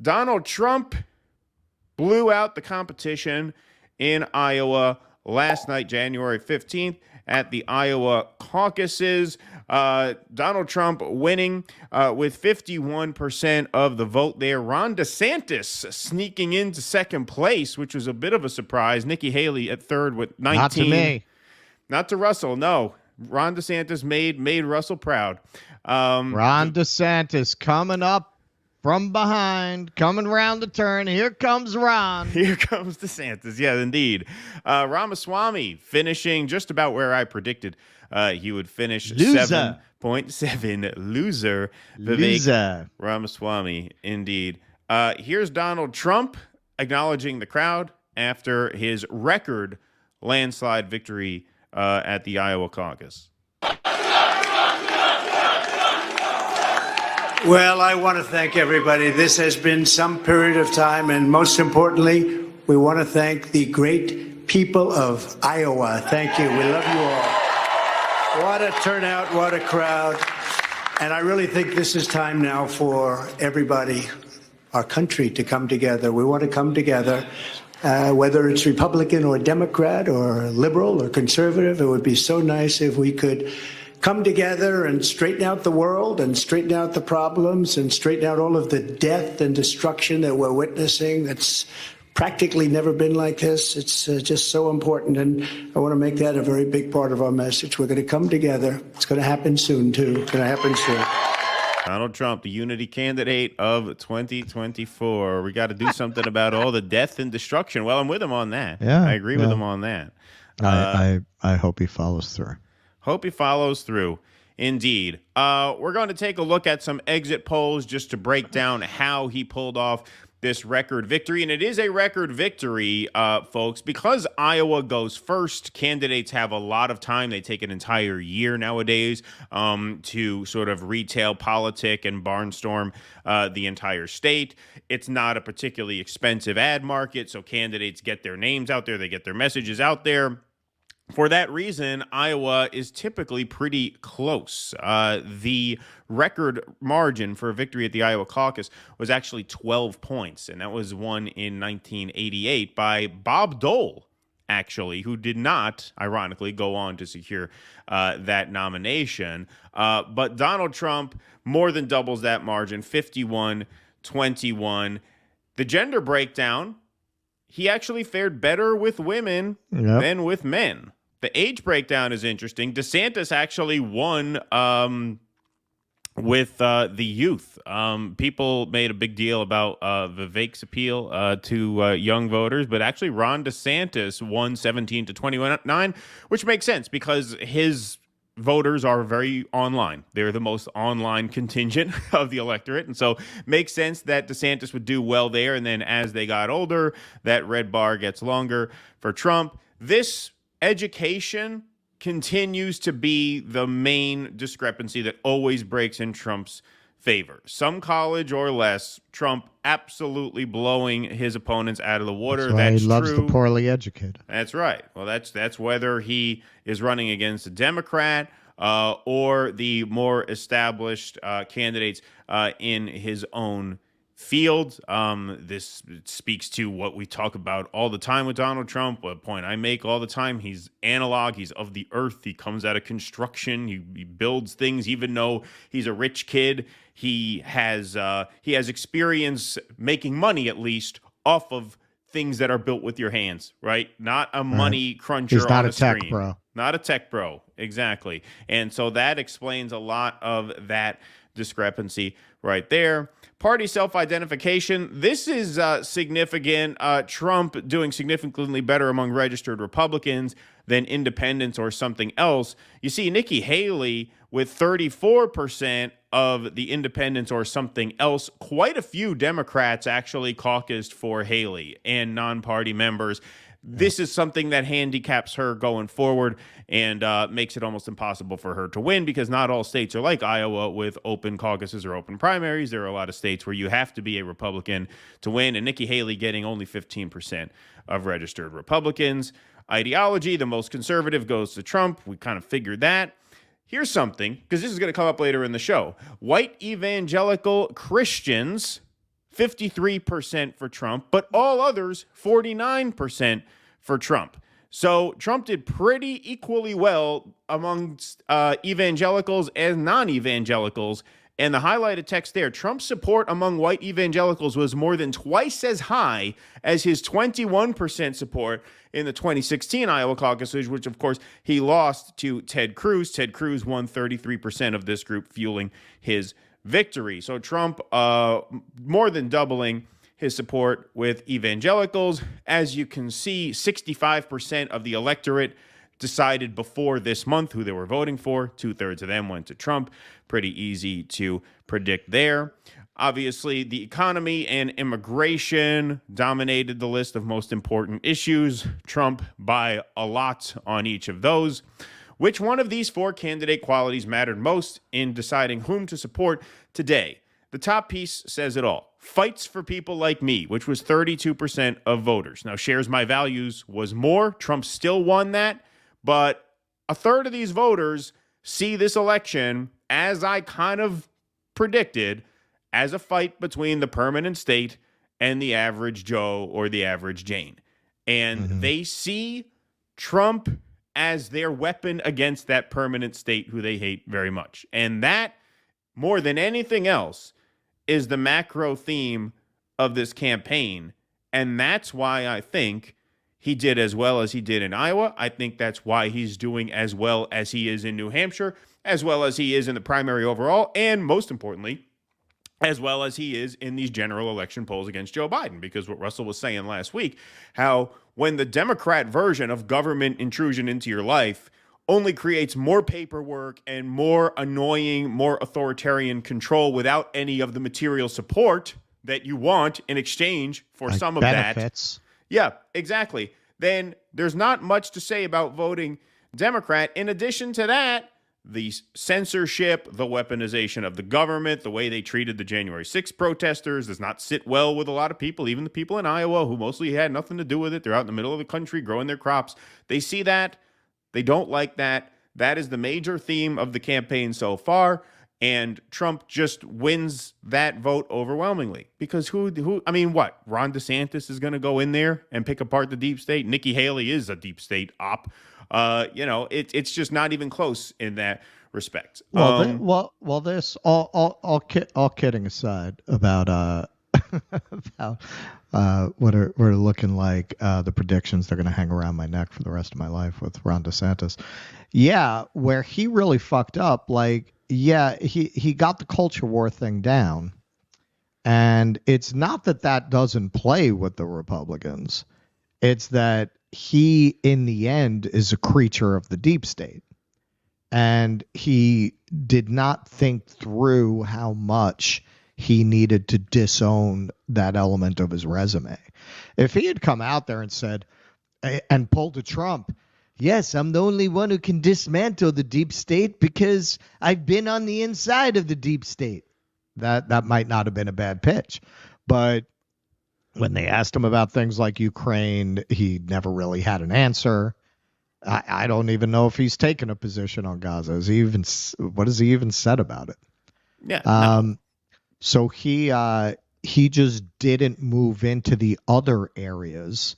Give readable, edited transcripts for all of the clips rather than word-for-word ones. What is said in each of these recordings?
Donald Trump blew out the competition in Iowa last night, January 15th, at the Iowa caucuses. Donald Trump winning with 51% of the vote there. Ron DeSantis sneaking into second place, which was a bit of a surprise. Nikki Haley at third with 19. Not to me. Not to Russell, no. Ron DeSantis made Russell proud. Ron DeSantis coming up from behind, coming around the turn. Here comes Ron. Here comes DeSantis. Yeah, indeed. Ramaswamy finishing just about where I predicted he would finish. Loser. 7.7. Loser. Loser. Ramaswamy, indeed. Here's Donald Trump acknowledging the crowd after his record landslide victory at the Iowa caucus. Well, I want to thank everybody. This has been some period of time, and most importantly, we want to thank the great people of Iowa. Thank you. We love you all. What a turnout, what a crowd. And I really think this is time now for everybody, our country, to come together. We want to come together. Whether it's Republican or Democrat or liberal or conservative, it would be so nice if we could come together and straighten out the world and straighten out the problems and straighten out all of the death and destruction that we're witnessing. That's practically never been like this. It's just so important, and I want to make that a very big part of our message. We're going to come together. It's going to happen soon, too. It's going to happen soon. Donald Trump, the unity candidate of 2024. We got to do something about all the death and destruction. Well, I'm with him on that. Yeah, I agree with him on that. I hope he follows through. Hope he follows through. Indeed. We're going to take a look at some exit polls just to break down how he pulled off this record victory. And it is a record victory, folks, because Iowa goes first. Candidates have a lot of time. They take an entire year nowadays to sort of retail politic and barnstorm the entire state. It's not a particularly expensive ad market, so candidates get their names out there. They get their messages out there. For that reason, Iowa is typically pretty close. The record margin for a victory at the Iowa caucus was actually 12 points, and that was won in 1988 by Bob Dole, actually, who did not, ironically, go on to secure that nomination. But Donald Trump more than doubles that margin, 51-21. The gender breakdown, he actually fared better with women than with men. The age breakdown is interesting. DeSantis actually won with the youth. People made a big deal about Vivek's appeal to young voters, but actually Ron DeSantis won 17-29, which makes sense because his voters are very online. They're the most online contingent of the electorate, and so makes sense that DeSantis would do well there, and then as they got older, that red bar gets longer for Trump. This education continues to be the main discrepancy that always breaks in Trump's favor. Some college or less, Trump absolutely blowing his opponents out of the water. That's he loves the poorly educated. That's right. Well, that's whether he is running against a Democrat or the more established candidates in his own field. This speaks to what we talk about all the time with Donald Trump, a point I make all the time. He's analog. He's of the earth. He comes out of construction. He builds things, even though he's a rich kid. He has experience making money, at least, off of things that are built with your hands, right? Not a money cruncher. He's not on a tech screen. bro. Not a tech bro, exactly. And so that explains a lot of that discrepancy right there. Party self-identification. This is significant. Trump doing significantly better among registered Republicans than independents or something else. You see Nikki Haley with 34% of the independents or something else. Quite a few Democrats actually caucused for Haley and non-party members. This is something that handicaps her going forward and makes it almost impossible for her to win because not all states are like Iowa with open caucuses or open primaries. There are a lot of states where you have to be a Republican to win, and Nikki Haley getting only 15% of registered Republicans. Ideology, the most conservative goes to Trump. We kind of figured that. Here's something, because this is going to come up later in the show. White evangelical Christians 53% for Trump, but all others, 49% for Trump. So Trump did pretty equally well amongst evangelicals and non-evangelicals. And the highlighted text there, Trump's support among white evangelicals was more than twice as high as his 21% support in the 2016 Iowa caucuses, which, of course, he lost to Ted Cruz. Ted Cruz won 33% of this group, fueling his victory. So Trump more than doubling his support with evangelicals. As you can see, 65% of the electorate decided before this month who they were voting for. 2/3 of them went to Trump. Pretty easy to predict there. Obviously, the economy and immigration dominated the list of most important issues. Trump by a lot on each of those. Which one of these 4 candidate qualities mattered most in deciding whom to support today? The top piece says it all. Fights for people like me, which was 32% of voters. Now, shares my values was more. Trump still won that. But a third of these voters see this election, as I kind of predicted, as a fight between the permanent state and the average Joe or the average Jane. And they see Trump as their weapon against that permanent state who they hate very much. And that, more than anything else, is the macro theme of this campaign. And that's why I think he did as well as he did in Iowa. I think that's why he's doing as well as he is in New Hampshire, as well as he is in the primary overall, and most importantly, as well as he is in these general election polls against Joe Biden. Because what Russell was saying last week, how when the Democrat version of government intrusion into your life only creates more paperwork and more annoying, more authoritarian control without any of the material support that you want in exchange for like some of benefits. that. Yeah, exactly. Then there's not much to say about voting Democrat. In addition to that, the censorship, the weaponization of the government, the way they treated the January 6th protesters does not sit well with a lot of people, even the people in Iowa who mostly had nothing to do with it. They're out in the middle of the country growing their crops. They see that. They don't like that. That is the major theme of the campaign so far. And Trump just wins that vote overwhelmingly. Because I mean, what? Ron DeSantis is going to go in there and pick apart the deep state? Nikki Haley is a deep state op. It's just not even close in that respect. Well, this all kidding aside about about what are looking like the predictions they're going to hang around my neck for the rest of my life with Ron DeSantis. Yeah, where he really fucked up, like, yeah, he got the culture war thing down. And it's not that doesn't play with the Republicans. It's that he, in the end, is a creature of the deep state. And he did not think through how much he needed to disown that element of his resume. If he had come out there and said, and pulled a Trump, yes, I'm the only one who can dismantle the deep state because I've been on the inside of the deep state, that might not have been a bad pitch. But when they asked him about things like Ukraine, he never really had an answer. I don't even know if he's taken a position on Gaza. What has he even said about it? Yeah. No. So he just didn't move into the other areas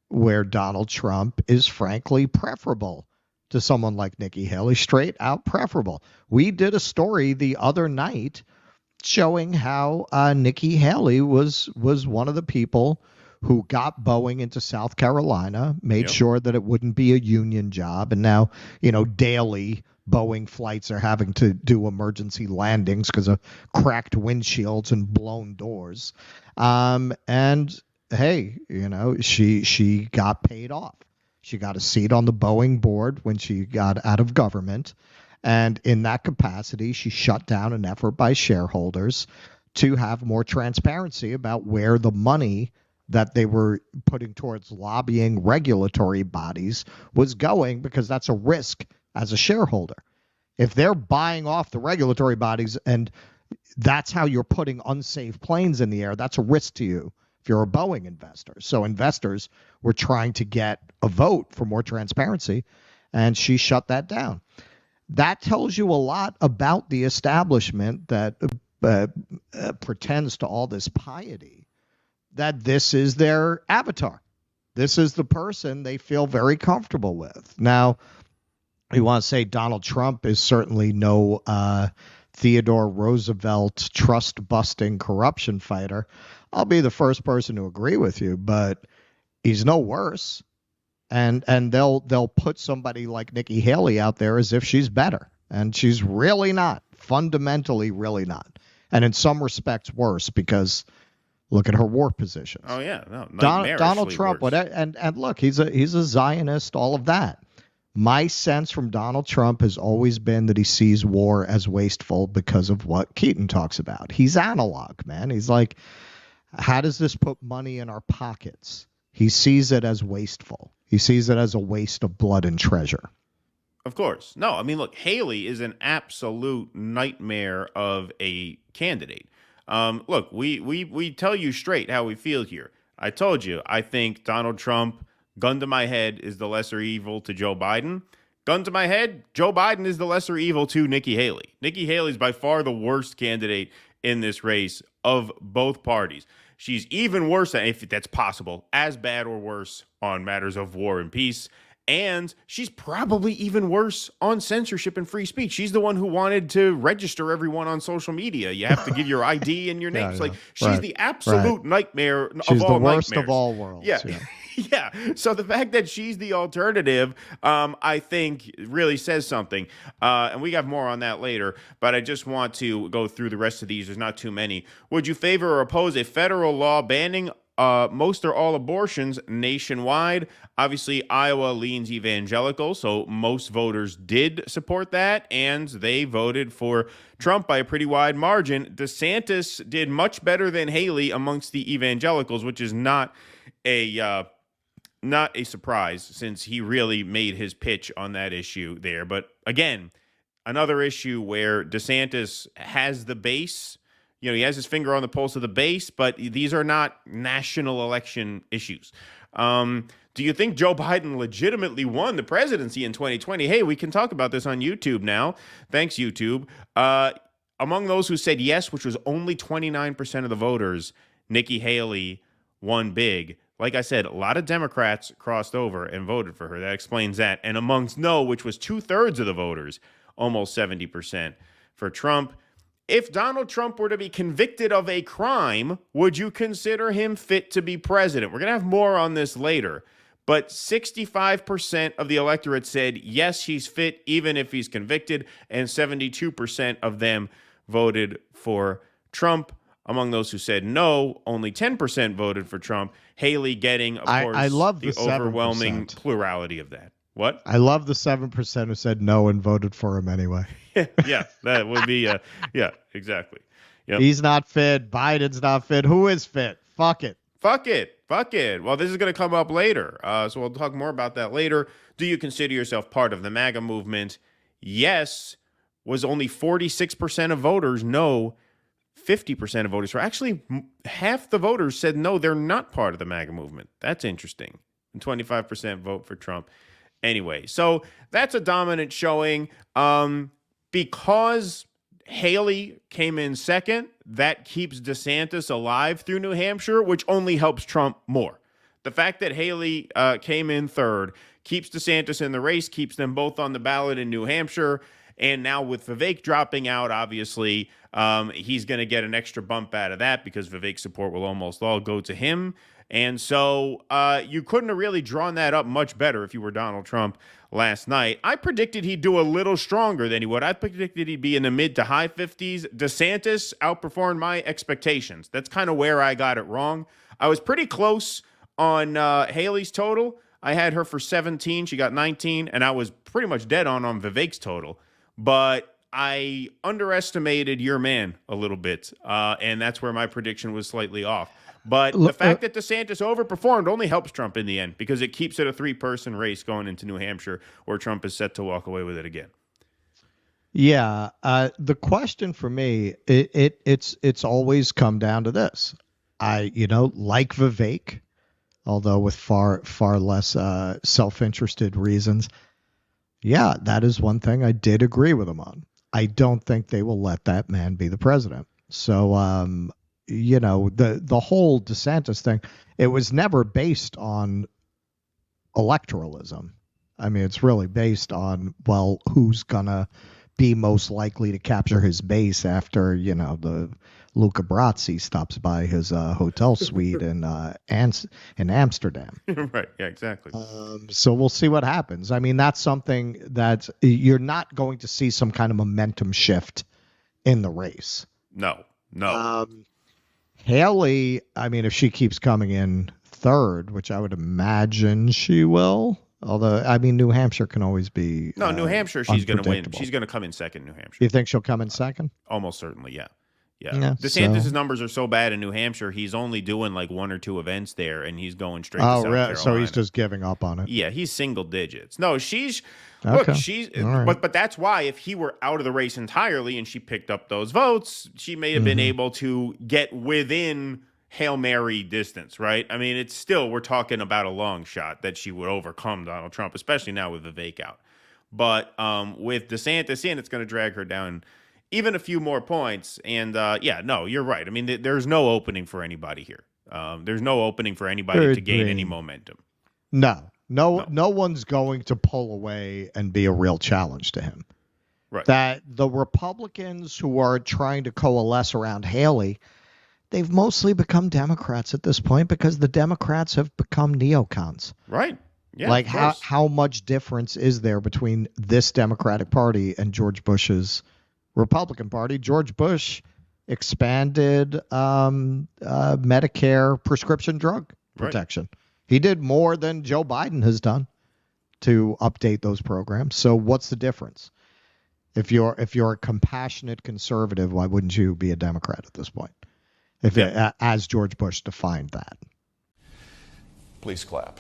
where Donald Trump is frankly preferable to someone like Nikki Haley, straight out preferable. We did a story the other night showing how Nikki Haley was one of the people who got Boeing into South Carolina, made sure that it wouldn't be a union job. And now, daily Boeing flights are having to do emergency landings because of cracked windshields and blown doors. And hey, she got paid off. She got a seat on the Boeing board when she got out of government. And in that capacity, she shut down an effort by shareholders to have more transparency about where the money that they were putting towards lobbying regulatory bodies was going, because that's a risk as a shareholder. If they're buying off the regulatory bodies and that's how you're putting unsafe planes in the air, that's a risk to you if you're a Boeing investor. So investors were trying to get a vote for more transparency, and she shut that down. That tells you a lot about the establishment, that pretends to all this piety, that this is their avatar. This is the person they feel very comfortable with. Now, you want to say Donald Trump is certainly no Theodore Roosevelt trust-busting corruption fighter. I'll be the first person to agree with you, but he's no worse. And they'll put somebody like Nikki Haley out there as if she's better, and she's really not. Fundamentally, really not. And in some respects, worse, because look at her war positions. Oh yeah, no, Donald Trump. Worse. And look, he's a Zionist. All of that. My sense from Donald Trump has always been that he sees war as wasteful because of what Keaton talks about. He's analog, man. He's like, how does this put money in our pockets? He sees it as wasteful. He sees it as a waste of blood and treasure. Of course. No, I mean, look, Haley is an absolute nightmare of a candidate. Look, we tell you straight how we feel here. I told you, I think Donald Trump, gun to my head, is the lesser evil to Joe Biden. Gun to my head, Joe Biden is the lesser evil to Nikki Haley. Nikki Haley is by far the worst candidate in this race of both parties. She's even worse, if that's possible, as bad or worse on matters of war and peace. And she's probably even worse on censorship and free speech. She's the one who wanted to register everyone on social media. You have to give your ID and your name. It's like, she's the absolute nightmare she's of all nightmares. She's the worst of all worlds. Yeah. Yeah. So the fact that she's the alternative, I think really says something. And we have more on that later, but I just want to go through the rest of these. There's not too many. Would you favor or oppose a federal law banning most or all abortions nationwide? Obviously, Iowa leans evangelical, so most voters did support that, and they voted for Trump by a pretty wide margin. DeSantis did much better than Haley amongst the evangelicals, which is not a surprise, since he really made his pitch on that issue there. But again, another issue where DeSantis has the base. You know, he has his finger on the pulse of the base, but these are not national election issues. Do you think Joe Biden legitimately won the presidency in 2020? Hey, we can talk about this on YouTube now. Thanks, YouTube. Among those who said yes, which was only 29% of the voters, Nikki Haley won big. Like I said, a lot of Democrats crossed over and voted for her. That explains that. And amongst no, which was 2/3 of the voters, almost 70% for Trump. If Donald Trump were to be convicted of a crime, would you consider him fit to be president? We're going to have more on this later. But 65% of the electorate said, yes, he's fit, even if he's convicted. And 72% of them voted for Trump. Among those who said no, only 10% voted for Trump. Haley getting, of course, I love the overwhelming plurality of that. What? I love the 7% who said no and voted for him anyway. Yeah, that would be, yeah, exactly. Yep. He's not fit. Biden's not fit. Who is fit? Fuck it. Fuck it. Well, this is going to come up later, so we'll talk more about that later. Do you consider yourself part of the MAGA movement? Yes, was only 46% of voters. No, 50% of voters. So actually, half the voters said no, they're not part of the MAGA movement. That's interesting. And 25% vote for Trump. Anyway, so that's a dominant showing. Because Haley came in second, that keeps DeSantis alive through New Hampshire, which only helps Trump more. The fact that Haley came in third keeps DeSantis in the race, keeps them both on the ballot in New Hampshire. And now with Vivek dropping out, obviously, he's going to get an extra bump out of that because Vivek's support will almost all go to him. And so you couldn't have really drawn that up much better if you were Donald Trump last night. I predicted he'd do a little stronger than he would. I predicted he'd be in the mid to high 50s. DeSantis outperformed my expectations. That's kind of where I got it wrong. I was pretty close on Haley's total. I had her for 17. She got 19. And I was pretty much dead on Vivek's total. But I underestimated your man a little bit. And that's where my prediction was slightly off. But the fact that DeSantis overperformed only helps Trump in the end because it keeps it a three-person race going into New Hampshire where Trump is set to walk away with it again. Yeah. The question for me, it's always come down to this. Like Vivek, although with far less self-interested reasons. Yeah, that is one thing I did agree with him on. I don't think they will let that man be the president. So, the whole DeSantis thing, it was never based on electoralism. I mean, it's really based on, well, who's going to be most likely to capture his base after, the Luca Brasi stops by his hotel suite in Amsterdam. Right. Yeah, exactly. So we'll see what happens. I mean, that's something that you're not going to see some kind of momentum shift in the race. No. Haley, I mean, if she keeps coming in third, which I would imagine she will, although, I mean, New Hampshire can always be New Hampshire, she's going to win. unpredictable. She's going to come in second, New Hampshire. You think she'll come in second? Almost certainly, yeah. Yeah, DeSantis' numbers are so bad in New Hampshire, he's only doing like 1 or 2 events there, and he's going straight to South Carolina. So he's just giving up on it. Yeah, he's single digits. No, she's Okay. look, she's All right. but that's why if he were out of the race entirely and she picked up those votes, she may have been able to get within Hail Mary distance, right? I mean, it's still, we're talking about a long shot that she would overcome Donald Trump, especially now with Vivek out. But with DeSantis in, it's going to drag her down even a few more points. And you're right. I mean, there's no opening for anybody here. There's no opening for anybody to gain any momentum. No one's going to pull away and be a real challenge to him. Right. That the Republicans who are trying to coalesce around Haley, they've mostly become Democrats at this point because the Democrats have become neocons. Right. Yeah. Like how much difference is there between this Democratic Party and George Bush's Republican Party? George Bush expanded Medicare prescription drug protection. Right. He did more than Joe Biden has done to update those programs. So what's the difference? If you're a compassionate conservative, why wouldn't you be a Democrat at this point? As George Bush defined that. Please clap.